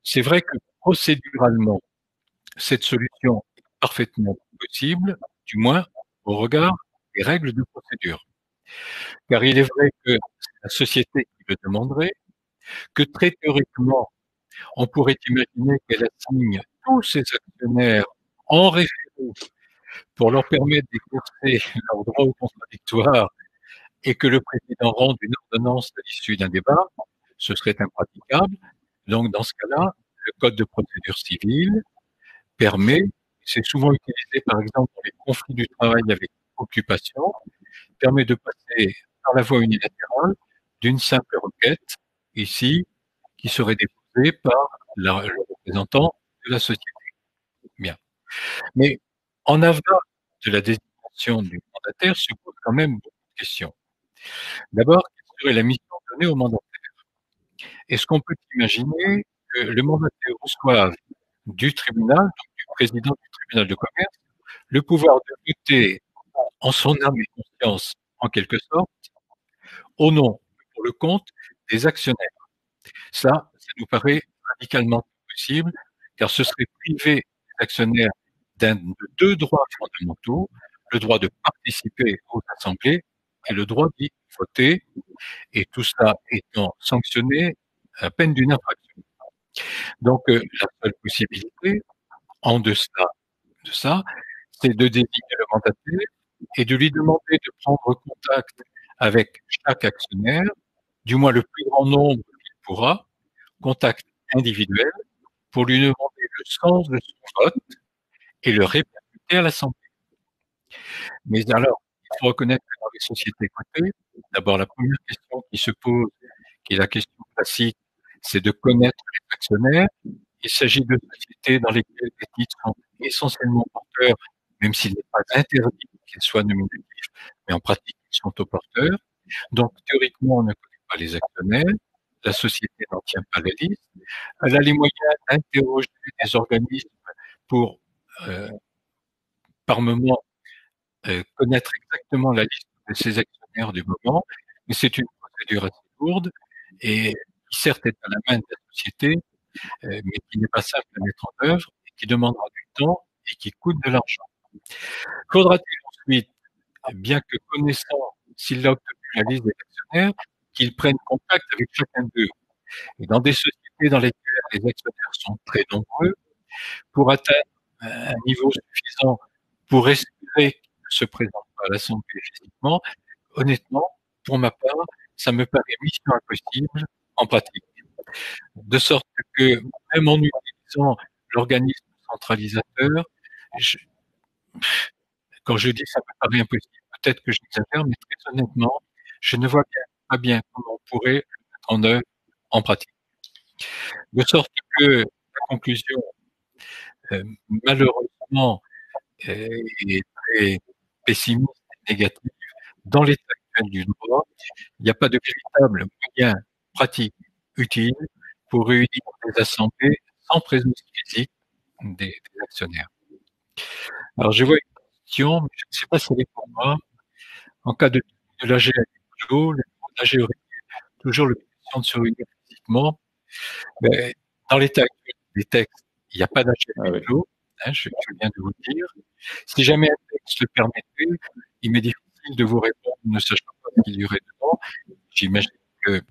C'est vrai que procéduralement, cette solution est parfaitement possible, du moins au regard des règles de procédure. Car il est vrai que c'est la société qui le demanderait, que très théoriquement, on pourrait imaginer qu'elle assigne tous ses actionnaires en référé pour leur permettre d'exercer leur droit au contradictoire et que le président rende une ordonnance à l'issue d'un débat, ce serait impraticable. Donc, dans ce cas-là, le code de procédure civile permet, c'est souvent utilisé par exemple dans les conflits du travail avec occupation, permet de passer par la voie unilatérale d'une simple requête, ici, qui serait déposée par le représentant de la société. Bien. Mais en aval de la désignation du mandataire se posent quand même beaucoup de questions. D'abord, quelle serait la mission donnée au mandataire? Est-ce qu'on peut imaginer que le mandataire reçoive du tribunal, donc du président du tribunal de commerce, le pouvoir de voter en son âme et conscience, en quelque sorte, au nom, pour le compte des actionnaires? Ça nous paraît radicalement impossible, car ce serait priver les actionnaires de deux droits fondamentaux, le droit de participer aux assemblées et le droit d'y voter, et tout ça étant sanctionné à peine d'une infraction. Donc, la seule possibilité, en deçà de ça, c'est de désigner le mandataire et de lui demander de prendre contact avec chaque actionnaire, du moins le plus grand nombre qu'il pourra, contact individuel, pour lui demander le sens de son vote et le répercuter à l'Assemblée. Mais alors, il faut reconnaître que dans les sociétés cotées, d'abord la première question qui se pose, qui est la question classique, c'est de connaître les actionnaires. Il s'agit de sociétés dans lesquelles les titres sont essentiellement porteurs, même s'il n'est pas interdit qu'ils soient nominatifs, mais en pratique, ils sont aux porteurs. Donc, théoriquement, on ne connaît pas les actionnaires, la société n'en tient pas la liste. Elle a les moyens d'interroger des organismes pour, euh, par moment, connaître exactement la liste de ses actionnaires du moment, mais c'est une procédure assez lourde et qui certes est à la main de la société, mais qui n'est pas simple à mettre en œuvre et qui demandera du temps et qui coûte de l'argent. Faudra-t-il ensuite, bien que connaissant s'il a obtenu la liste des actionnaires, qu'il prenne contact avec chacun d'eux? Et dans des sociétés dans lesquelles les actionnaires sont très nombreux, pour atteindre un niveau suffisant pour espérer qu'ils ne se présentent pas à l'Assemblée physiquement, honnêtement, pour ma part, ça me paraît mission impossible en pratique. De sorte que, même en utilisant l'organisme centralisateur, je, quand je dis ça me paraît impossible, peut-être que j'exagère, mais très honnêtement, je ne vois pas bien comment on pourrait le mettre en œuvre en pratique. De sorte que la conclusion, malheureusement, est très pessimiste et négative. Dans l'état actuel du droit, il n'y a pas de véritable moyen pratique utile pour réunir des assemblées sans présence physique des actionnaires. Alors, je vois une question, mais je ne sais pas si elle est pour moi. En cas de l'AG à l'AG, l'AG aurait toujours l'obligation de se réunir physiquement. Mais dans l'état actuel des textes, il n'y a pas d'AG à l'AG, je viens de vous le dire. Si jamais un texte le permettait, il m'est difficile de vous répondre, ne sachant pas ce qu'il y aurait dedans. J'imagine que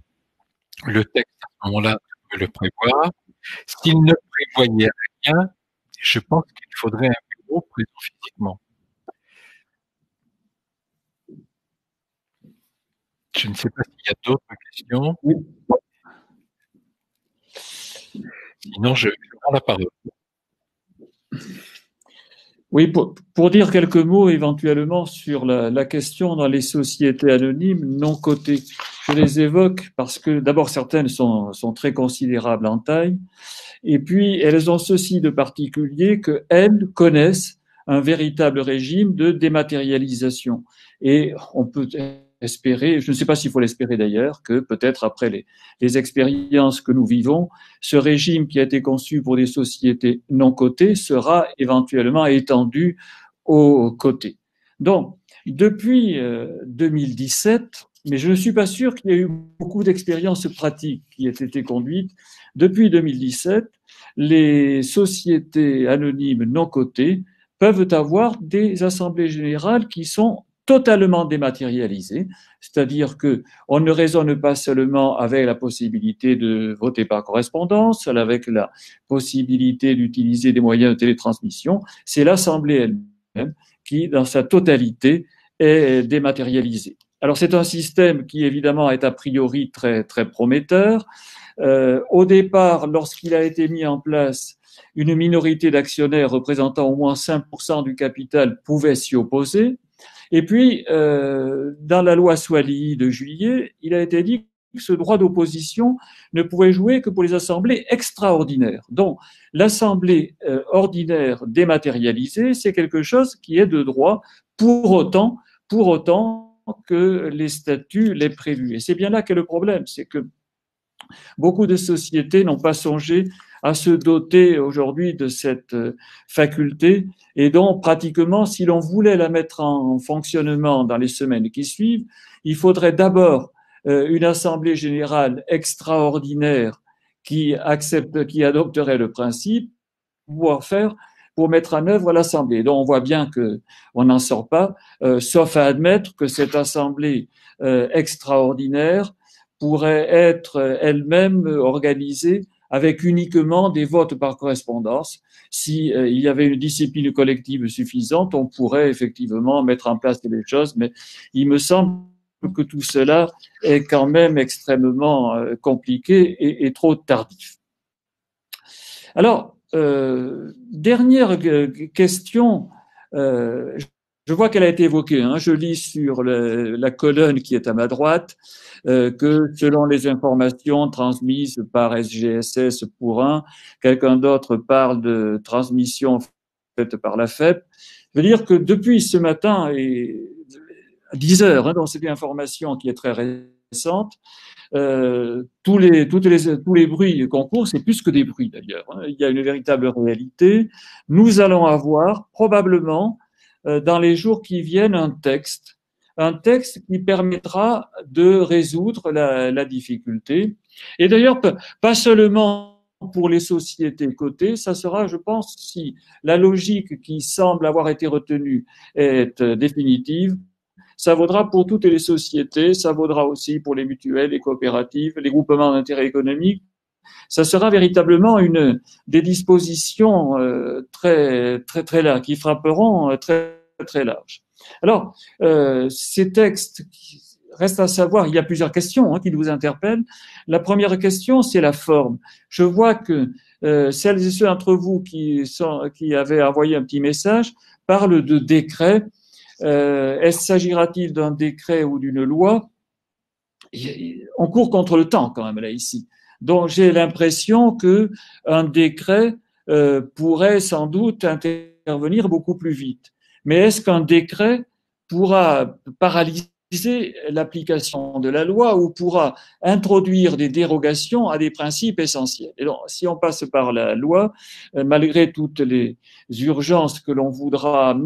le texte, à ce moment-là, peut le prévoir. S'il ne prévoyait rien, je pense qu'il faudrait un bureau présent physiquement. Je ne sais pas s'il y a d'autres questions. Oui. Sinon, je prends la parole. Oui, pour dire quelques mots éventuellement sur la question dans les sociétés anonymes non cotées. Je les évoque parce que d'abord certaines sont très considérables en taille et puis elles ont ceci de particulier qu'elles connaissent un véritable régime de dématérialisation. Et on peut espérer, je ne sais pas s'il faut l'espérer d'ailleurs, que peut-être après les expériences que nous vivons, ce régime qui a été conçu pour des sociétés non cotées sera éventuellement étendu aux côtés. Donc, depuis 2017, mais je ne suis pas sûr qu'il y ait eu beaucoup d'expériences pratiques qui aient été conduites. Depuis 2017, les sociétés anonymes non cotées peuvent avoir des assemblées générales qui sont totalement dématérialisées, c'est-à-dire que on ne raisonne pas seulement avec la possibilité de voter par correspondance, avec la possibilité d'utiliser des moyens de télétransmission, c'est l'assemblée elle-même qui, dans sa totalité, est dématérialisée. Alors c'est un système qui évidemment est a priori très très prometteur. Au départ, lorsqu'il a été mis en place, une minorité d'actionnaires représentant au moins 5% du capital pouvait s'y opposer. Et puis, dans la loi Soili de juillet, il a été dit que ce droit d'opposition ne pouvait jouer que pour les assemblées extraordinaires. Donc, l'assemblée ordinaire dématérialisée, c'est quelque chose qui est de droit pour autant que les statuts l'aient prévu. Et c'est bien là qu'est le problème, c'est que beaucoup de sociétés n'ont pas songé à se doter aujourd'hui de cette faculté et donc pratiquement, si l'on voulait la mettre en fonctionnement dans les semaines qui suivent, il faudrait d'abord une assemblée générale extraordinaire qui adopterait le principe, pour mettre en œuvre l'assemblée. Donc on voit bien que on n'en sort pas, sauf à admettre que cette assemblée extraordinaire pourrait être elle-même organisée avec uniquement des votes par correspondance. Si il y avait une discipline collective suffisante, on pourrait effectivement mettre en place des choses, mais il me semble que tout cela est quand même extrêmement compliqué et trop tardif. Alors, dernière question, je vois qu'elle a été évoquée, hein, je lis sur la colonne qui est à ma droite, que selon les informations transmises par SGSS pour un, quelqu'un d'autre parle de transmission faite par la FEP. Je veux dire que depuis ce matin, et à 10 heures, hein, donc c'est une information qui est très récente, tous les bruits concours, c'est plus que des bruits d'ailleurs, hein. Il y a une véritable réalité. Nous allons avoir probablement dans les jours qui viennent un texte qui permettra de résoudre la difficulté. Et d'ailleurs, pas seulement pour les sociétés cotées, ça sera, je pense, si la logique qui semble avoir été retenue est définitive, ça vaudra pour toutes les sociétés, ça vaudra aussi pour les mutuelles, les coopératives, les groupements d'intérêt économique. Ça sera véritablement des dispositions très très très larges, qui frapperont très très large. Alors, ces textes, reste à savoir, il y a plusieurs questions qui nous interpellent. La première question, c'est la forme. Je vois que celles et ceux d'entre vous qui avaient envoyé un petit message parlent de décret. S'agira-t-il d'un décret ou d'une loi? On court contre le temps quand même là ici. Donc j'ai l'impression que un décret pourrait sans doute intervenir beaucoup plus vite. Mais est-ce qu'un décret pourra paralyser l'application de la loi ou pourra introduire des dérogations à des principes essentiels? Et donc, si on passe par la loi, malgré toutes les urgences que l'on voudra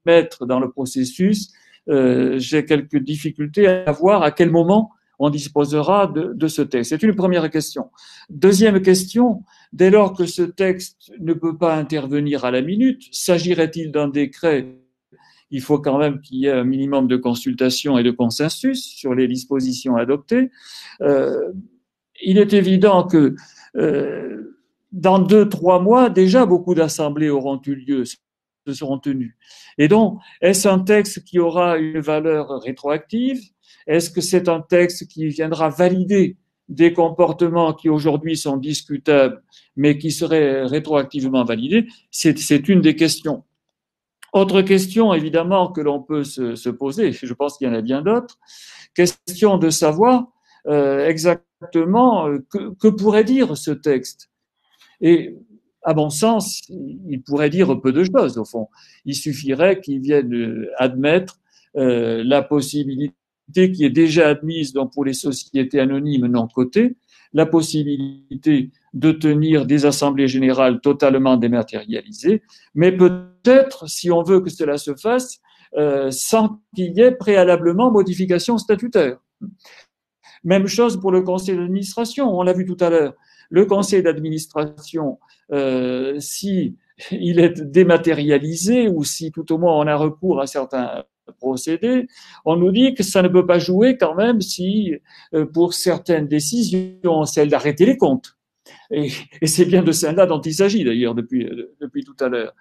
mettre dans le processus, j'ai quelques difficultés à voir à quel moment on disposera de ce texte. C'est une première question. Deuxième question, dès lors que ce texte ne peut pas intervenir à la minute, s'agirait-il d'un décret? Il faut quand même qu'il y ait un minimum de consultation et de consensus sur les dispositions adoptées. Il est évident que dans 2-3 mois, déjà, beaucoup d'assemblées auront eu lieu, se seront tenues. Et donc, est-ce un texte qui aura une valeur rétroactive? Est-ce que c'est un texte qui viendra valider des comportements qui aujourd'hui sont discutables, mais qui seraient rétroactivement validés? C'est une des questions. Autre question, évidemment, que l'on peut se poser, je pense qu'il y en a bien d'autres, question de savoir exactement que pourrait dire ce texte. Et à mon sens, il pourrait dire peu de choses, au fond. Il suffirait qu'il vienne admettre la possibilité qui est déjà admise donc, pour les sociétés anonymes non cotées, la possibilité de tenir des assemblées générales totalement dématérialisées, mais peut-être, si on veut que cela se fasse, sans qu'il y ait préalablement modification statutaire. Même chose pour le conseil d'administration, on l'a vu tout à l'heure. Le conseil d'administration, si il est dématérialisé ou si tout au moins on a recours à certains procédés, on nous dit que ça ne peut pas jouer quand même si, pour certaines décisions, celle d'arrêter les comptes, et c'est bien de celle-là dont il s'agit d'ailleurs depuis tout à l'heure.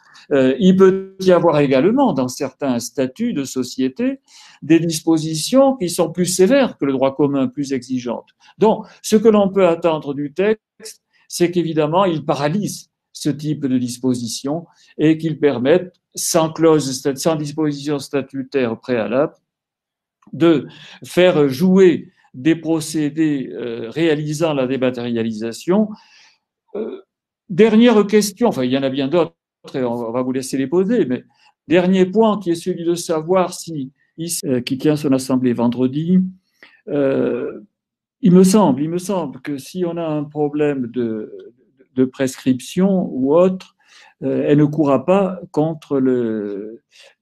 Il peut y avoir également dans certains statuts de société des dispositions qui sont plus sévères que le droit commun, plus exigeantes. Donc, ce que l'on peut attendre du texte, c'est qu'évidemment, il paralyse ce type de dispositions et qu'il permette, sans clause, sans disposition statutaire préalable, de faire jouer des procédés réalisant la dématérialisation. Dernière question, enfin il y en a bien d'autres et on va vous laisser les poser, mais dernier point qui est celui de savoir si, qui tient son assemblée vendredi, il me semble que si on a un problème de prescription ou autre, elle ne courra pas contre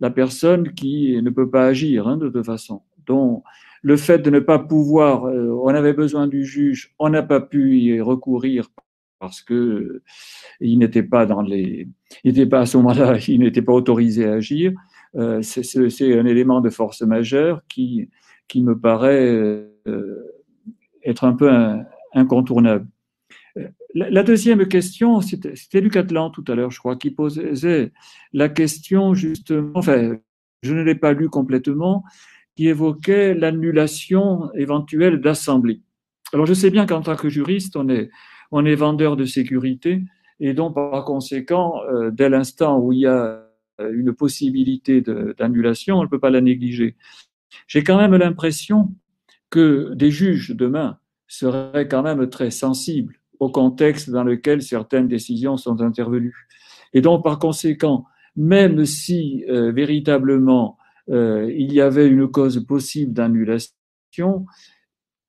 la personne qui ne peut pas agir de toute façon. Donc, le fait de ne pas pouvoir, on avait besoin du juge, on n'a pas pu y recourir parce que il n'était pas il n'était pas à ce moment-là, il n'était pas autorisé à agir. C'est un élément de force majeure qui me paraît être un peu incontournable. La deuxième question, c'était Luc Atlan tout à l'heure, je crois, qui posait la question justement, enfin, je ne l'ai pas lu complètement, qui évoquait l'annulation éventuelle d'assemblée. Alors, je sais bien qu'en tant que juriste, on est vendeur de sécurité et donc, par conséquent, dès l'instant où il y a une possibilité d'annulation, on ne peut pas la négliger. J'ai quand même l'impression que des juges demain seraient quand même très sensibles au contexte dans lequel certaines décisions sont intervenues. Et donc, par conséquent, même si véritablement il y avait une cause possible d'annulation,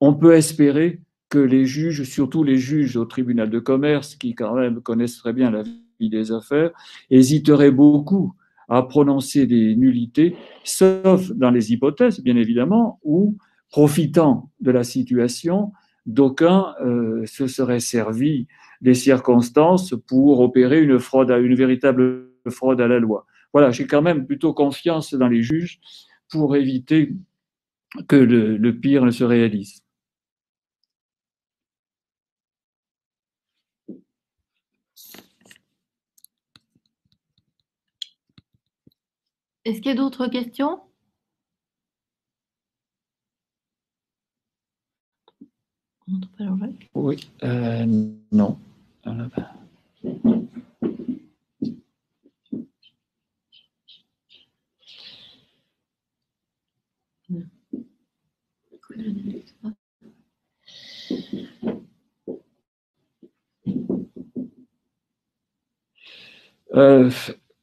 on peut espérer que les juges, surtout les juges au tribunal de commerce, qui quand même connaissent très bien la vie des affaires, hésiteraient beaucoup à prononcer des nullités, sauf dans les hypothèses, bien évidemment, où, profitant de la situation, d'aucuns se seraient servis des circonstances pour opérer une véritable fraude à la loi. Voilà, j'ai quand même plutôt confiance dans les juges pour éviter que le pire ne se réalise. Est-ce qu'il y a d'autres questions? Oui, non.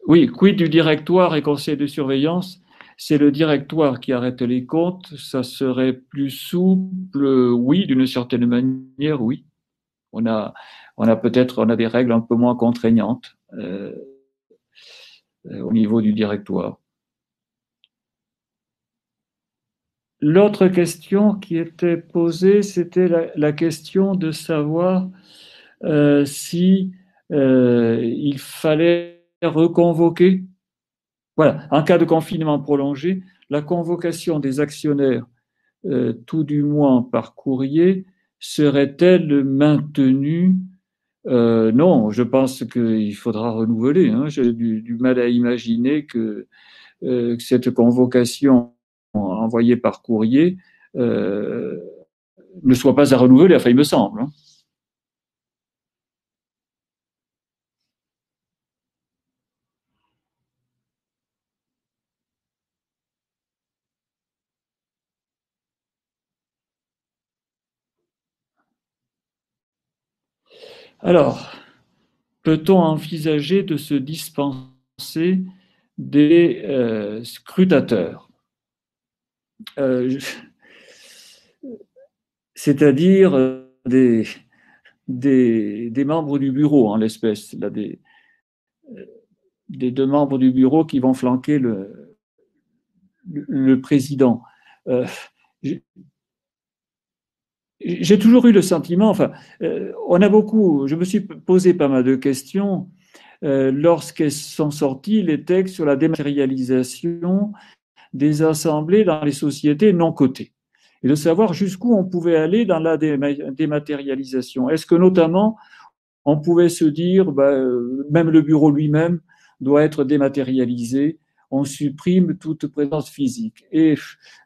Oui, quid du directoire et conseil de surveillance? C'est le directoire qui arrête les comptes. Ça serait plus souple? Oui, d'une certaine manière, oui. On a des règles un peu moins contraignantes au niveau du directoire. L'autre question qui était posée, c'était la question de savoir si il fallait reconvoquer. Voilà, en cas de confinement prolongé, la convocation des actionnaires, tout du moins par courrier, serait-elle maintenue? Non, je pense qu'il faudra renouveler. J'ai du mal à imaginer que cette convocation envoyée par courrier ne soit pas à renouveler. Enfin, il me semble. Alors, peut-on envisager de se dispenser des scrutateurs, c'est-à-dire des membres du bureau en l'espèce, là, des deux membres du bureau qui vont flanquer le président. j'ai toujours eu le sentiment, enfin, je me suis posé pas mal de questions lorsqu'elles sont sorties les textes sur la dématérialisation des assemblées dans les sociétés non cotées et de savoir jusqu'où on pouvait aller dans la dématérialisation. Est-ce que notamment on pouvait se dire, même le bureau lui-même doit être dématérialisé, on supprime toute présence physique. Et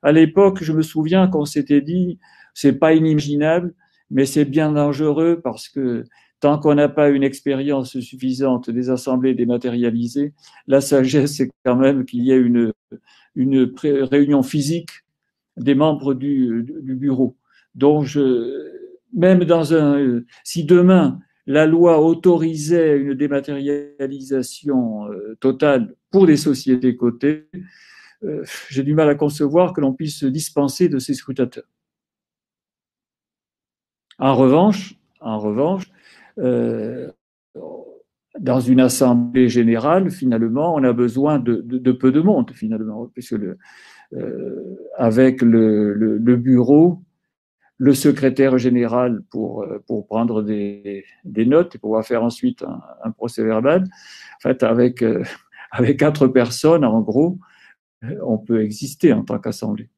à l'époque, je me souviens qu'on s'était dit, c'est pas inimaginable, mais c'est bien dangereux parce que tant qu'on n'a pas une expérience suffisante des assemblées dématérialisées, la sagesse, c'est quand même qu'il y ait une réunion physique des membres du bureau. Donc, même si demain la loi autorisait une dématérialisation totale pour les sociétés cotées, j'ai du mal à concevoir que l'on puisse se dispenser de ces scrutateurs. En revanche, euh, dans une assemblée générale, finalement, on a besoin de peu de monde, finalement, puisque avec le bureau, le secrétaire général pour prendre des notes et pouvoir faire ensuite un procès verbal. En fait, avec 4 personnes, en gros, on peut exister en tant qu'assemblée.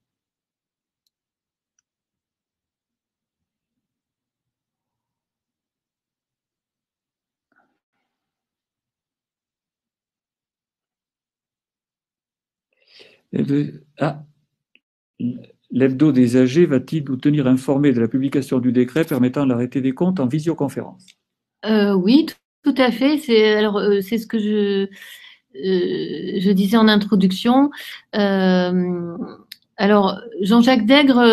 L'hebdo des AG va-t-il nous tenir informés de la publication du décret permettant l'arrêté des comptes en visioconférence? Oui, tout à fait. C'est ce que je disais en introduction. Alors, Jean-Jacques Dègre,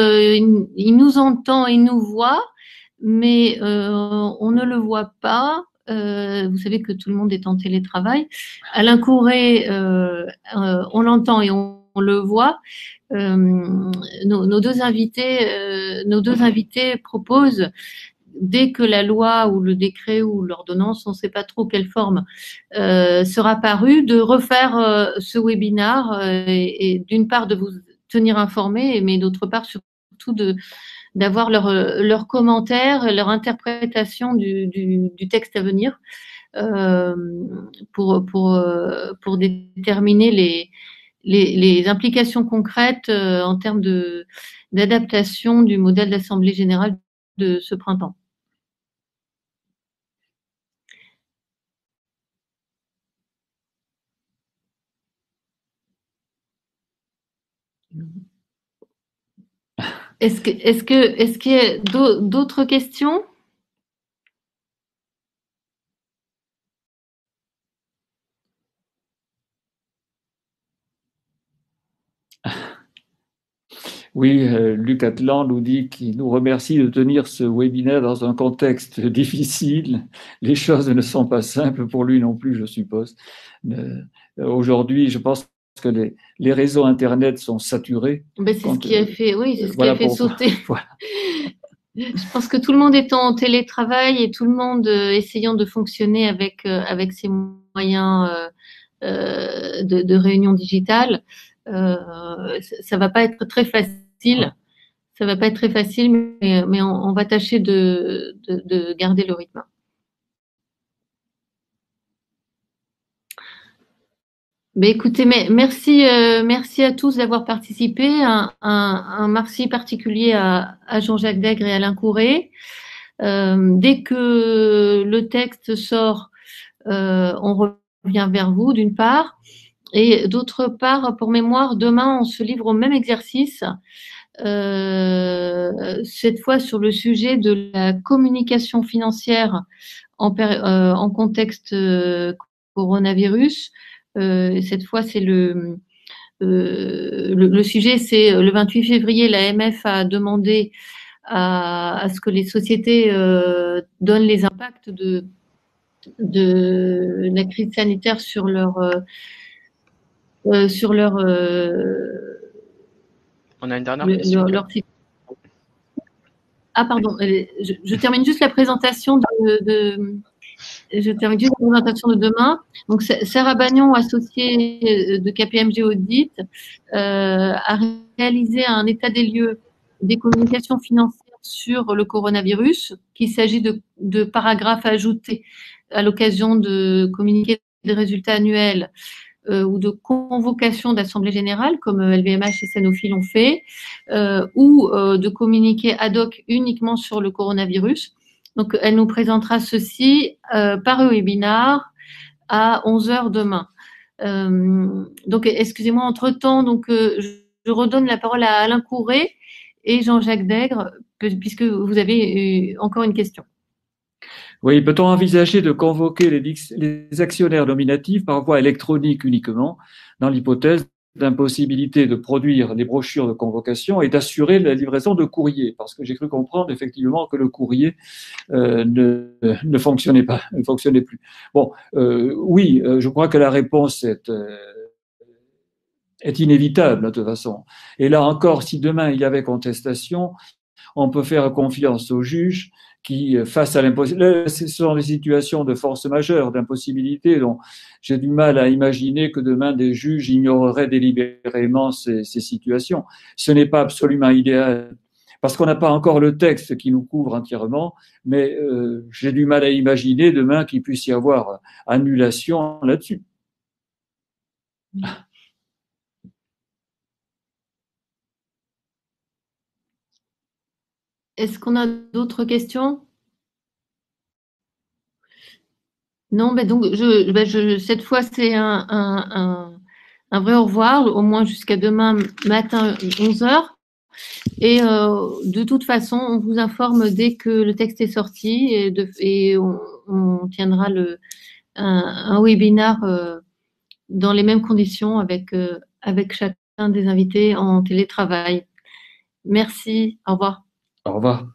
il nous entend, il nous voit, mais on ne le voit pas. Vous savez que tout le monde est en télétravail. Alain Courret, on l'entend et on le voit. Nos deux invités proposent, dès que la loi ou le décret ou l'ordonnance, on ne sait pas trop quelle forme, sera paru, de refaire ce webinaire et d'une part de vous tenir informés, mais d'autre part surtout d'avoir leurs commentaires, leur interprétation du texte à venir pour déterminer les implications concrètes en termes d'adaptation du modèle d'Assemblée générale de ce printemps. Est-ce qu'il y a d'autres questions? Oui, Luc Atlan nous dit qu'il nous remercie de tenir ce webinaire dans un contexte difficile. Les choses ne sont pas simples pour lui non plus, je suppose. Aujourd'hui, je pense que les réseaux Internet sont saturés. C'est ce qui a fait, oui, c'est ce qui a fait sauter. Voilà. Je pense que tout le monde étant en télétravail et tout le monde essayant de fonctionner avec ses moyens de réunion digitale, ça va pas être très facile. Ça va pas être très facile, mais on va tâcher de garder le rythme. Écoutez, merci à tous d'avoir participé. Un merci particulier à Jean-Jacques Dègre et Alain Courret. Dès que le texte sort, on revient vers vous, d'une part. Et d'autre part, pour mémoire, demain, on se livre au même exercice, cette fois sur le sujet de la communication financière en contexte coronavirus. Cette fois, c'est le sujet, c'est le 28 février, l'AMF a demandé à ce que les sociétés donnent les impacts de la crise sanitaire sur leur on a une dernière question. Leur site. Ah pardon, je termine juste la présentation je termine juste la présentation de demain. Donc, Sarah Bagnon, associée de KPMG Audit, a réalisé un état des lieux des communications financières sur le coronavirus, qu'il s'agit de paragraphes ajoutés à l'occasion de communiquer des résultats annuels ou de convocation d'assemblée générale, comme LVMH et Sanofi l'ont fait, ou de communiquer ad hoc uniquement sur le coronavirus. Donc, elle nous présentera ceci par webinar à 11h demain. Donc, excusez-moi, entre-temps, donc, je redonne la parole à Alain Courret et Jean-Jacques Dègre, puisque vous avez encore une question. Oui, peut-on envisager de convoquer les actionnaires nominatifs par voie électronique uniquement, dans l'hypothèse d'impossibilité de produire des brochures de convocation et d'assurer la livraison de courrier? Parce que j'ai cru comprendre effectivement que le courrier ne fonctionnait pas, ne fonctionnait plus. Bon, oui, je crois que la réponse est inévitable de toute façon. Et là encore, si demain il y avait contestation, on peut faire confiance aux juges qui, face à l'impossibilité, ce sont des situations de force majeure, d'impossibilité, donc j'ai du mal à imaginer que demain des juges ignoreraient délibérément ces situations. Ce n'est pas absolument idéal, parce qu'on n'a pas encore le texte qui nous couvre entièrement, mais j'ai du mal à imaginer demain qu'il puisse y avoir annulation là-dessus. Est-ce qu'on a d'autres questions? Non, ben donc cette fois c'est un vrai au revoir, au moins jusqu'à demain matin 11h. Et de toute façon, on vous informe dès que le texte est sorti et on tiendra un webinar dans les mêmes conditions avec chacun des invités en télétravail. Merci, au revoir. Au revoir.